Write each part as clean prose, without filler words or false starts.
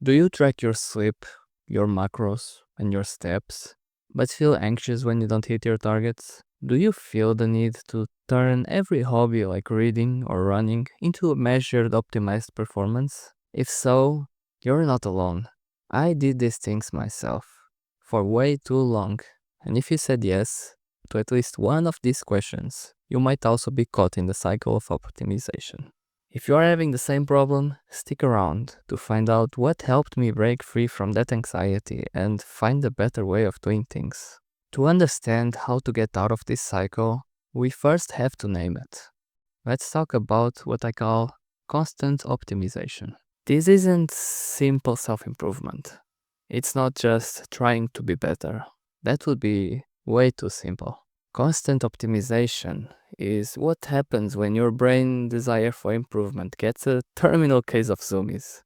Do you track your sleep, your macros, and your steps, but feel anxious when you don't hit your targets? Do you feel the need to turn every hobby like reading or running into a measured, optimized performance? If so, you're not alone. I did these things myself for way too long, and if you said yes to at least one of these questions, you might also be caught in the cycle of optimization. If you are having the same problem, stick around to find out what helped me break free from that anxiety and find a better way of doing things. To understand how to get out of this cycle, we first have to name it. Let's talk about what I call constant optimization. This isn't simple self-improvement. It's not just trying to be better. That would be way too simple. Constant optimization is what happens when your brain desire for improvement gets a terminal case of zoomies.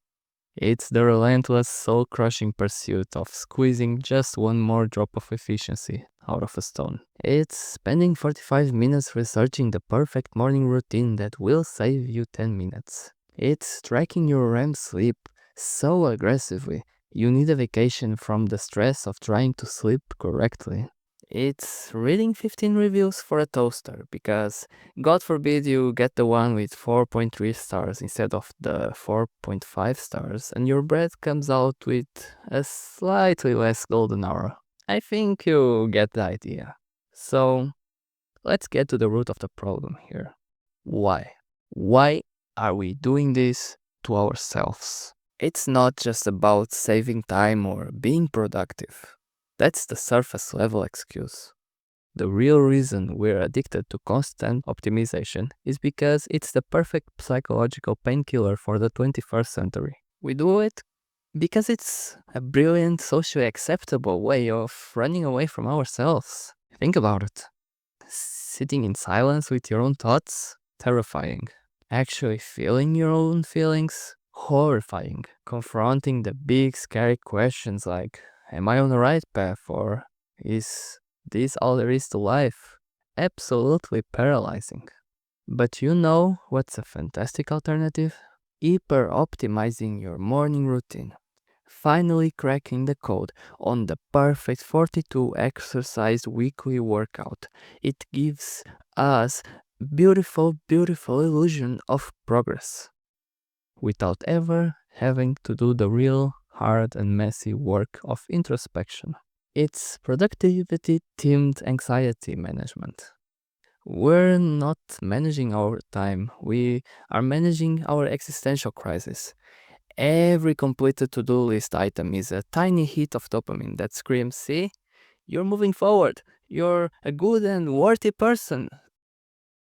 It's the relentless, soul-crushing pursuit of squeezing just one more drop of efficiency out of a stone. It's spending 45 minutes researching the perfect morning routine that will save you 10 minutes. It's tracking your REM sleep so aggressively you need a vacation from the stress of trying to sleep correctly. It's reading 15 reviews for a toaster because God forbid you get the one with 4.3 stars instead of the 4.5 stars and your bread comes out with a slightly less golden hour. I think you get the idea. So let's get to the root of the problem here. Why? Why are we doing this to ourselves? It's not just about saving time or being productive. That's the surface level excuse. The real reason we're addicted to constant optimization is because it's the perfect psychological painkiller for the 21st century. We do it because it's a brilliant, socially acceptable way of running away from ourselves. Think about it. Sitting in silence with your own thoughts? Terrifying. Actually feeling your own feelings? Horrifying. Confronting the big, scary questions like, am I on the right path, or is this all there is to life? Absolutely paralyzing. But you know what's a fantastic alternative? Hyper optimizing your morning routine. Finally cracking the code on the perfect 42 exercise weekly workout. It gives us beautiful illusion of progress without ever having to do the real hard and messy work of introspection. It's productivity themed anxiety management. We're not managing our time, we are managing our existential crisis. Every completed to-do list item is a tiny hit of dopamine that screams, see, you're moving forward, you're a good and worthy person.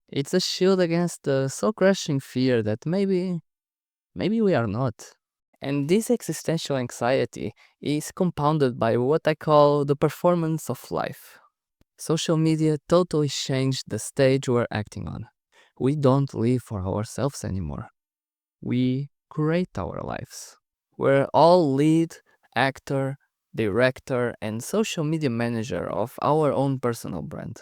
It's a shield against the soul-crushing fear that maybe we are not. And this existential anxiety is compounded by what I call the performance of life. Social media totally changed the stage we're acting on. We don't live for ourselves anymore. We create our lives. We're all lead, actor, director, and social media manager of our own personal brand.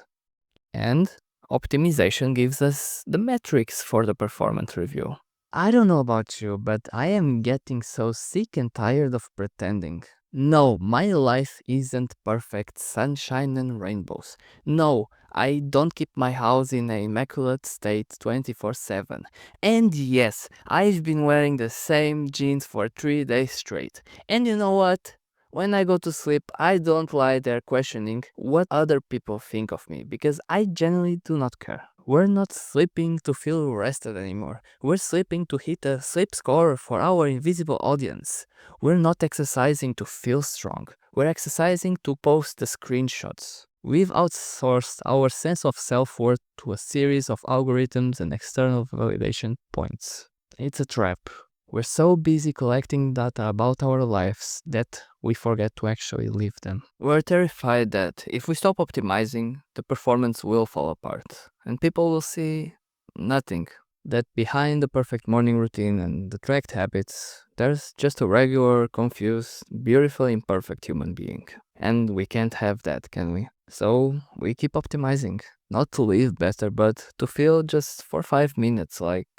And optimization gives us the metrics for the performance review. I don't know about you, but I am getting so sick and tired of pretending. No, my life isn't perfect sunshine and rainbows. No, I don't keep my house in an immaculate state 24/7. And yes, I've been wearing the same jeans for 3 days straight. And you know what? When I go to sleep, I don't lie there questioning what other people think of me because I genuinely do not care. We're not sleeping to feel rested anymore. We're sleeping to hit a sleep score for our invisible audience. We're not exercising to feel strong. We're exercising to post the screenshots. We've outsourced our sense of self-worth to a series of algorithms and external validation points. It's a trap. We're so busy collecting data about our lives that we forget to actually live them. We're terrified that if we stop optimizing, the performance will fall apart and people will see nothing. That behind the perfect morning routine and the tracked habits, there's just a regular, confused, beautiful, imperfect human being. And we can't have that, can we? So we keep optimizing. Not to live better, but to feel just for 5 minutes like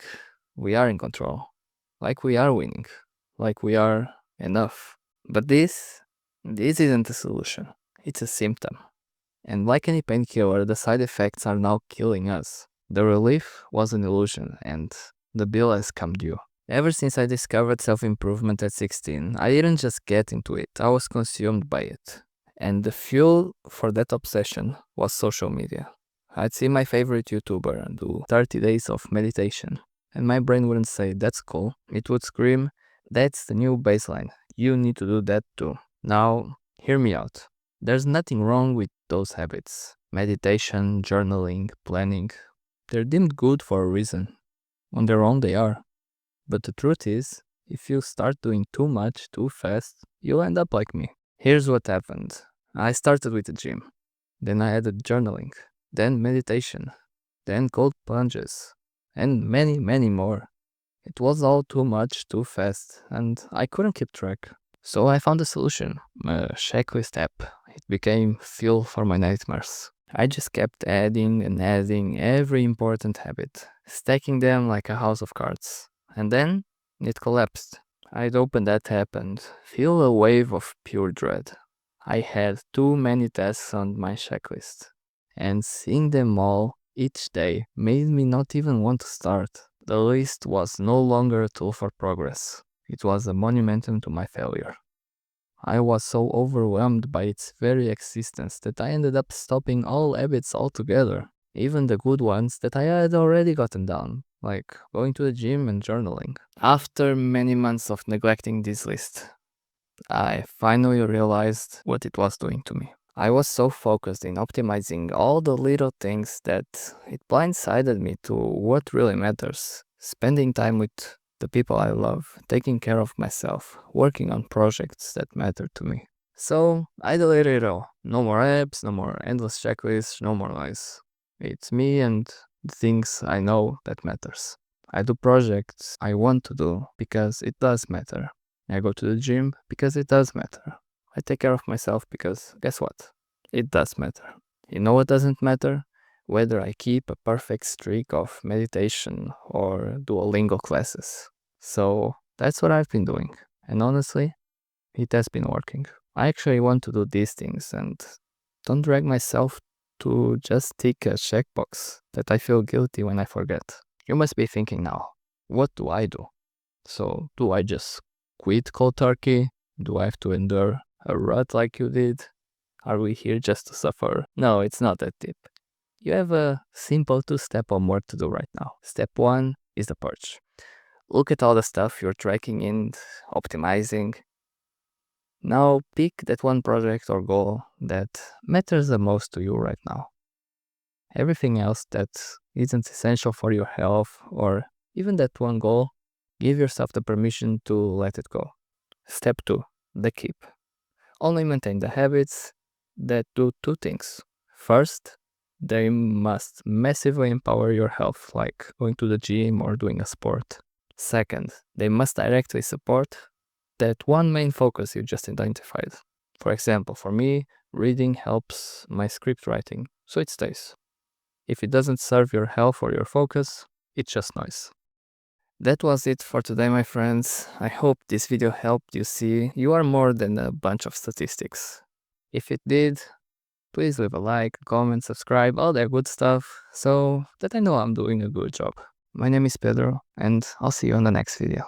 we are in control. Like we are winning. Like we are enough. But this isn't a solution. It's a symptom. And like any painkiller, the side effects are now killing us. The relief was an illusion, and the bill has come due. Ever since I discovered self-improvement at 16, I didn't just get into it, I was consumed by it. And the fuel for that obsession was social media. I'd see my favorite YouTuber and do 30 days of meditation, and my brain wouldn't say, that's cool. It would scream, that's the new baseline. You need to do that too. Now, hear me out. There's nothing wrong with those habits. Meditation, journaling, planning. They're deemed good for a reason. On their own, they are. But the truth is, if you start doing too much too fast, you'll end up like me. Here's what happened. I started with the gym. Then I added journaling. Then meditation. Then cold plunges. And many, many more. It was all too much too fast, and I couldn't keep track. So I found a solution, a checklist app. It became fuel for my nightmares. I just kept adding and adding every important habit, stacking them like a house of cards. And then it collapsed. I'd open that app and feel a wave of pure dread. I had too many tasks on my checklist, and seeing them all each day made me not even want to start. The list was no longer a tool for progress. It was a monumentum to my failure. I was so overwhelmed by its very existence that I ended up stopping all habits altogether, even the good ones that I had already gotten down, like going to the gym and journaling. After many months of neglecting this list, I finally realized what it was doing to me. I was so focused in optimizing all the little things that it blindsided me to what really matters. Spending time with the people I love, taking care of myself, working on projects that matter to me. So I deleted it all. No more apps, no more endless checklists, no more lies. It's me and the things I know that matters. I do projects I want to do because it does matter. I go to the gym because it does matter. I take care of myself because guess what? It does matter. You know what doesn't matter? Whether I keep a perfect streak of meditation or Duolingo classes. So that's what I've been doing. And honestly, it has been working. I actually want to do these things and don't drag myself to just tick a checkbox that I feel guilty when I forget. You must be thinking now, what do I do? So do I just quit cold turkey? Do I have to endure a rut like you did? Are we here just to suffer? No, it's not that deep. You have a simple 2-step homework to do right now. Step 1 is the purge. Look at all the stuff you're tracking and optimizing. Now pick that one project or goal that matters the most to you right now. Everything else that isn't essential for your health or even that one goal, give yourself the permission to let it go. Step 2, the keep. Only maintain the habits that do 2 things. First, they must massively empower your health, like going to the gym or doing a sport. Second, they must directly support that one main focus you just identified. For example, for me, reading helps my script writing, so it stays. If it doesn't serve your health or your focus, it's just noise. That was it for today, my friends. I hope this video helped you see you are more than a bunch of statistics. If it did, please leave a like, comment, subscribe, all that good stuff, so that I know I'm doing a good job. My name is Pedro, and I'll see you on the next video.